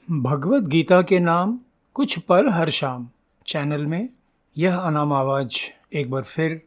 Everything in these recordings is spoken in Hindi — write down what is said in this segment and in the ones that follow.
भगवत गीता के नाम कुछ पल हर शाम चैनल में यह अनाम आवाज एक बार फिर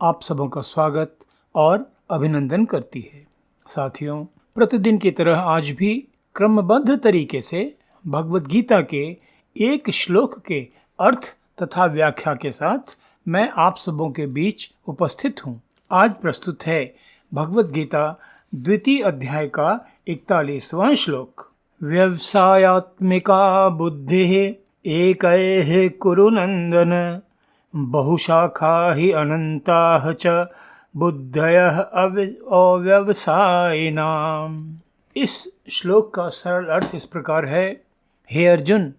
आप सबों का स्वागत और अभिनंदन करती है। साथियों, प्रतिदिन की तरह आज भी क्रमबद्ध तरीके से भगवत गीता के एक श्लोक के अर्थ तथा व्याख्या के साथ मैं आप सबों के बीच उपस्थित हूँ। आज प्रस्तुत है भगवत गीता द्वितीय अध्याय का 41वां श्लोक। व्यवसायात्मिका बुद्धिः एकैः कुरु नन्दन बहुशाखा हि अनन्ताः च बुद्धयः अव्यवसायिनाम्। इस श्लोक का सरल अर्थ इस प्रकार है। हे अर्जुन,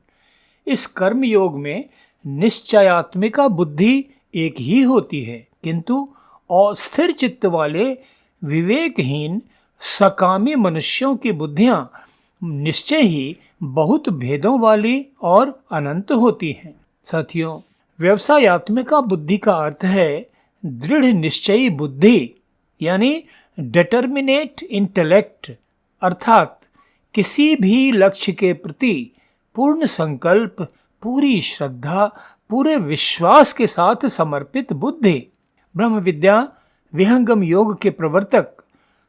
इस कर्म योग में निश्चयात्मिका बुद्धि एक ही होती है, किंतु अस्थिर चित्त वाले विवेकहीन सकामी मनुष्यों की बुद्धियां निश्चय ही बहुत भेदों वाली और अनंत होती हैं। साथियों, व्यवसायात्मिका बुद्धि का अर्थ है दृढ़ निश्चयी बुद्धि, यानी डिटर्मिनेट इंटेलेक्ट, अर्थात किसी भी लक्ष्य के प्रति पूर्ण संकल्प, पूरी श्रद्धा, पूरे विश्वास के साथ समर्पित बुद्धि। ब्रह्म विद्या विहंगम योग के प्रवर्तक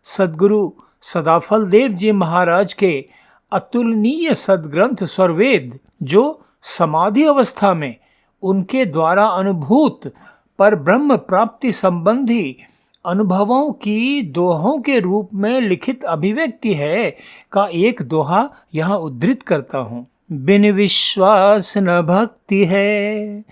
सद्गुरु सदाफल देव जी महाराज के अतुलनीय सद्ग्रंथ स्वरवेद, जो समाधि अवस्था में उनके द्वारा अनुभूत पर ब्रह्म प्राप्ति संबंधी अनुभवों की दोहों के रूप में लिखित अभिव्यक्ति है, का एक दोहा यहाँ उद्धृत करता हूँ। बिन विश्वास न भक्ति है,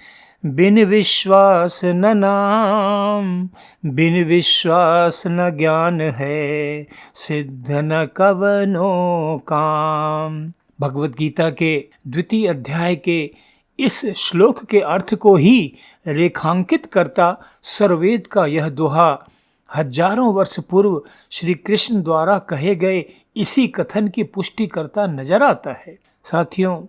बिन विश्वास न नाम, बिन विश्वास न ज्ञान है, सिद्ध न कवनो काम। भगवत गीता के द्वितीय अध्याय के इस श्लोक के अर्थ को ही रेखांकित करता सर्ववेद का यह दोहा हजारों वर्ष पूर्व श्री कृष्ण द्वारा कहे गए इसी कथन की पुष्टि करता नजर आता है। साथियों,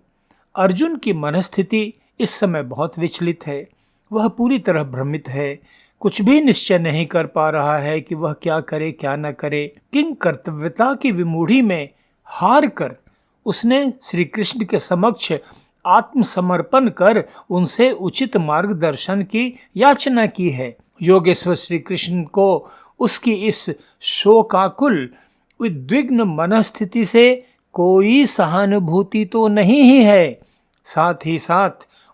अर्जुन की मनस्थिति इस समय बहुत विचलित है। वह पूरी तरह भ्रमित है, कुछ भी निश्चय नहीं कर पा रहा है कि वह क्या करे क्या न करे। किंग कर्तव्यता की विमूढ़ी में हार कर उसने श्री कृष्ण के समक्ष आत्मसमर्पण कर उनसे उचित मार्गदर्शन की याचना की है। योगेश्वर श्री कृष्ण को उसकी इस शोकाकुल उद्विग्न मनस्थिति से कोई सहानुभूति तो नहीं ही है। साथ ही साथ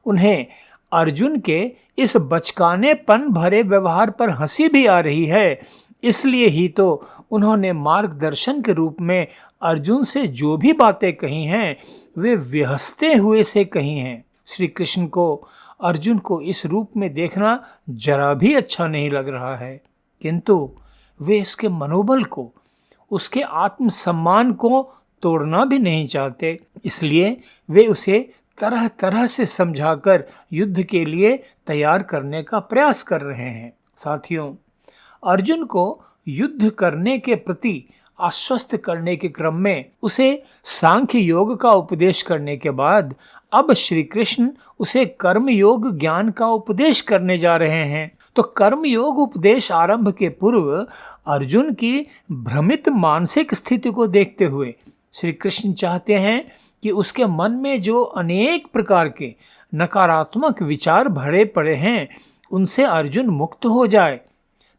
उन्हें अर्जुन के इस बचकानेपन भरे व्यवहार पर हंसी भी आ रही है। इसलिए ही तो उन्होंने मार्गदर्शन के रूप में अर्जुन से जो भी बातें कही हैं वे विहसते हुए से कही हैं। श्री कृष्ण को अर्जुन को इस रूप में देखना जरा भी अच्छा नहीं लग रहा है, किंतु वे इसके मनोबल को, उसके आत्मसम्मान को तोड़ना भी नहीं चाहते। इसलिए वे उसे तरह तरह से समझाकर युद्ध के लिए तैयार करने का प्रयास कर रहे हैं। साथियों, अर्जुन को युद्ध करने के प्रति आश्वस्त करने के क्रम में उसे सांख्य योग का उपदेश करने के बाद अब श्री कृष्ण उसे कर्म योग ज्ञान का उपदेश करने जा रहे हैं। तो कर्म योग उपदेश आरंभ के पूर्व अर्जुन की भ्रमित मानसिक स्थिति को देखते हुए श्री कृष्ण चाहते हैं कि उसके मन में जो अनेक प्रकार के नकारात्मक विचार भरे पड़े हैं उनसे अर्जुन मुक्त हो जाए।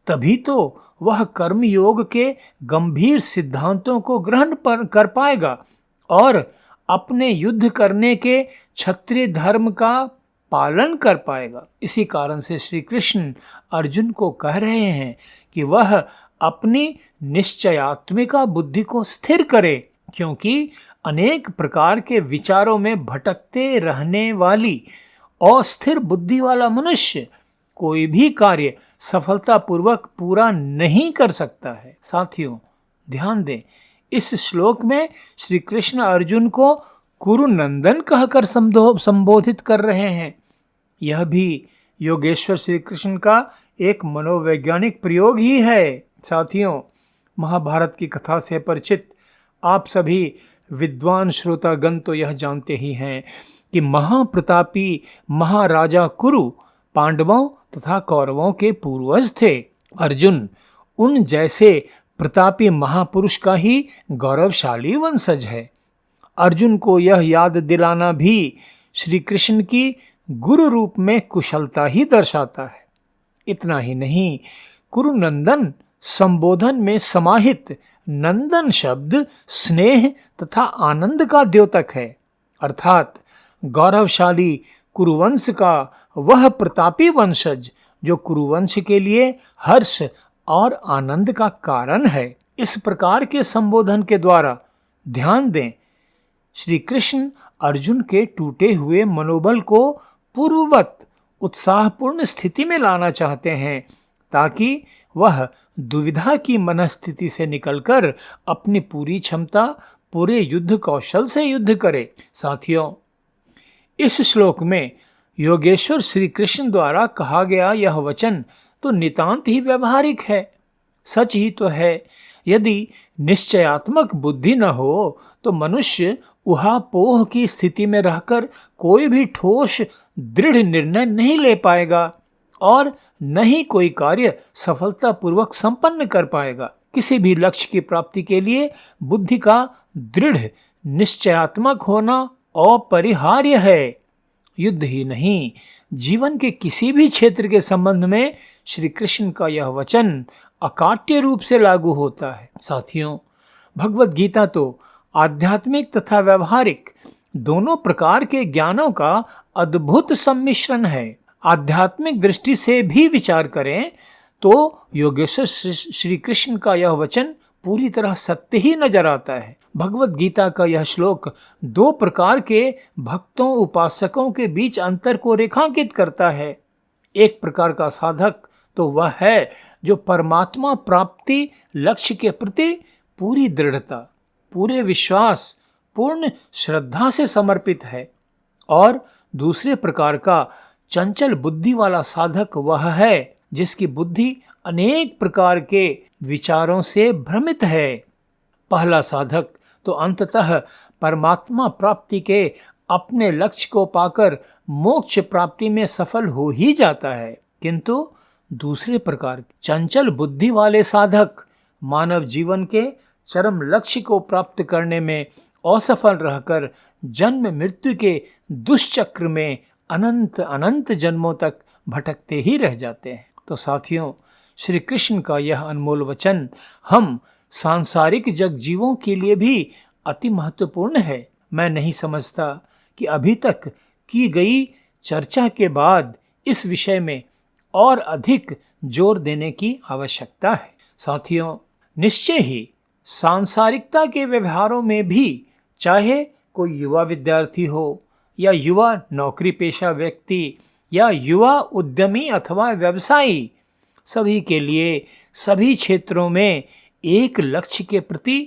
तभी तो वह कर्म योग के गंभीर सिद्धांतों को ग्रहण कर पाएगा और अपने युद्ध करने के क्षत्रिय धर्म का पालन कर पाएगा। इसी कारण से श्री कृष्ण अर्जुन को कह रहे हैं कि वह अपनी निश्चयात्मिका बुद्धि को स्थिर करे, क्योंकि अनेक प्रकार के विचारों में भटकते रहने वाली अस्थिर बुद्धि वाला मनुष्य कोई भी कार्य सफलतापूर्वक पूरा नहीं कर सकता है। साथियों, ध्यान दें, इस श्लोक में श्री कृष्ण अर्जुन को कुरुनंदन कहकर संबोधित कर रहे हैं। यह भी योगेश्वर श्री कृष्ण का एक मनोवैज्ञानिक प्रयोग ही है। साथियों, महाभारत की कथा से परिचित आप सभी विद्वान श्रोतागण तो यह जानते ही हैं कि महाप्रतापी महाराजा कुरु पांडवों तथा कौरवों के पूर्वज थे। अर्जुन उन जैसे प्रतापी महापुरुष का ही गौरवशाली वंशज है। अर्जुन को यह याद दिलाना भी श्री कृष्ण की गुरु रूप में कुशलता ही दर्शाता है। इतना ही नहीं, कुरुनंदन संबोधन में समाहित नंदन शब्द स्नेह तथा आनंद का द्योतक है, अर्थात गौरवशाली कुरुवंश का वह प्रतापी वंशज जो कुरुवंश के लिए हर्ष और आनंद का कारण है। इस प्रकार के संबोधन के द्वारा ध्यान दें, श्री कृष्ण अर्जुन के टूटे हुए मनोबल को पूर्ववत उत्साहपूर्ण स्थिति में लाना चाहते हैं, ताकि वह दुविधा की मनस्थिति से निकलकर अपनी पूरी क्षमता, पूरे युद्ध कौशल से युद्ध करे। साथियों, इस श्लोक में योगेश्वर श्री कृष्ण द्वारा कहा गया यह वचन तो नितांत ही व्यवहारिक है। सच ही तो है, यदि निश्चयात्मक बुद्धि न हो तो मनुष्य उहापोह की स्थिति में रहकर कोई भी ठोस दृढ़ निर्णय नहीं ले पाएगा और न ही कोई कार्य सफलतापूर्वक संपन्न कर पाएगा। किसी भी लक्ष्य की प्राप्ति के लिए बुद्धि का दृढ़ निश्चयात्मक होना अपरिहार्य है। युद्ध ही नहीं, जीवन के किसी भी क्षेत्र के संबंध में श्री कृष्ण का यह वचन अकाट्य रूप से लागू होता है। साथियों, भगवत गीता तो आध्यात्मिक तथा व्यवहारिक दोनों प्रकार के ज्ञानों का अद्भुत सम्मिश्रण है। आध्यात्मिक दृष्टि से भी विचार करें तो योगेश्वर श्री कृष्ण का यह वचन पूरी तरह सत्य ही नजर आता है। भगवत गीता का यह श्लोक दो प्रकार के भक्तों, उपासकों के बीच अंतर को रेखांकित करता है। एक प्रकार का साधक तो वह है जो परमात्मा प्राप्ति लक्ष्य के प्रति पूरी दृढ़ता, पूरे विश्वास, पूर्ण श्रद्धा से समर्पित है, और दूसरे प्रकार का चंचल बुद्धि वाला साधक वह है जिसकी बुद्धि अनेक प्रकार के विचारों से भ्रमित है। पहला साधक तो अंततः परमात्मा प्राप्ति के अपने लक्ष्य को पाकर मोक्ष प्राप्ति में सफल हो ही जाता है, किंतु दूसरे प्रकार चंचल बुद्धि वाले साधक मानव जीवन के चरम लक्ष्य को प्राप्त करने में असफल रहकर जन्म मृत्यु के दुष्चक्र में अनंत अनंत जन्मों तक भटकते ही रह जाते हैं। तो साथियों, श्री कृष्ण का यह अनमोल वचन हम सांसारिक जग जीवों के लिए भी अति महत्वपूर्ण है। मैं नहीं समझता कि अभी तक की गई चर्चा के बाद इस विषय में और अधिक जोर देने की आवश्यकता है। साथियों, निश्चय ही सांसारिकता के व्यवहारों में भी, चाहे कोई युवा विद्यार्थी हो या युवा नौकरी पेशा व्यक्ति या युवा उद्यमी अथवा व्यवसायी, सभी के लिए सभी क्षेत्रों में एक लक्ष्य के प्रति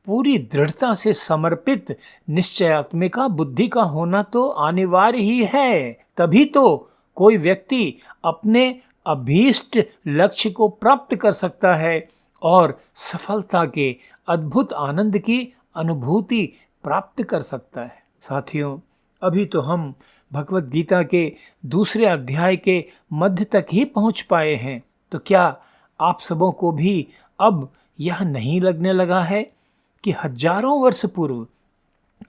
पूरी दृढ़ता से समर्पित निश्चयात्मिका बुद्धि का होना तो अनिवार्य ही है। तभी तो कोई व्यक्ति अपने अभीष्ट लक्ष्य को प्राप्त कर सकता है और सफलता के अद्भुत आनंद की अनुभूति प्राप्त कर सकता है। साथियों, अभी तो हम भगवत गीता के दूसरे अध्याय के मध्य तक ही पहुंच पाए हैं, तो क्या आप सबों को भी अब यह नहीं लगने लगा है कि हजारों वर्ष पूर्व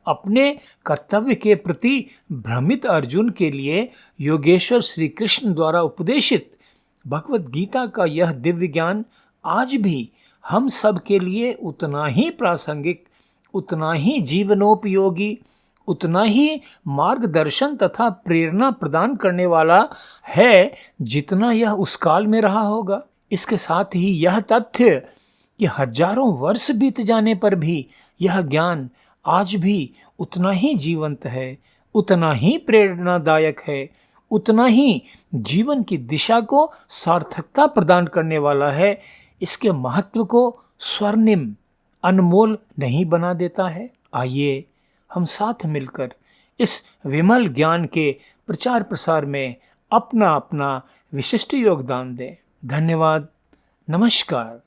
अपने कर्तव्य के प्रति भ्रमित अर्जुन के लिए योगेश्वर श्री कृष्ण द्वारा उपदेशित भगवत गीता का यह दिव्य ज्ञान आज भी हम सब के लिए उतना ही प्रासंगिक, उतना ही जीवनोपयोगी, उतना ही मार्गदर्शन तथा प्रेरणा प्रदान करने वाला है जितना यह उस काल में रहा होगा। इसके साथ ही यह तथ्य कि हजारों वर्ष बीत जाने पर भी यह ज्ञान आज भी उतना ही जीवंत है, उतना ही प्रेरणादायक है, उतना ही जीवन की दिशा को सार्थकता प्रदान करने वाला है, इसके महत्व को स्वर्णिम, अनमोल नहीं बना देता है। आइए हम साथ मिलकर इस विमल ज्ञान के प्रचार प्रसार में अपना अपना विशिष्ट योगदान दें। धन्यवाद। नमस्कार।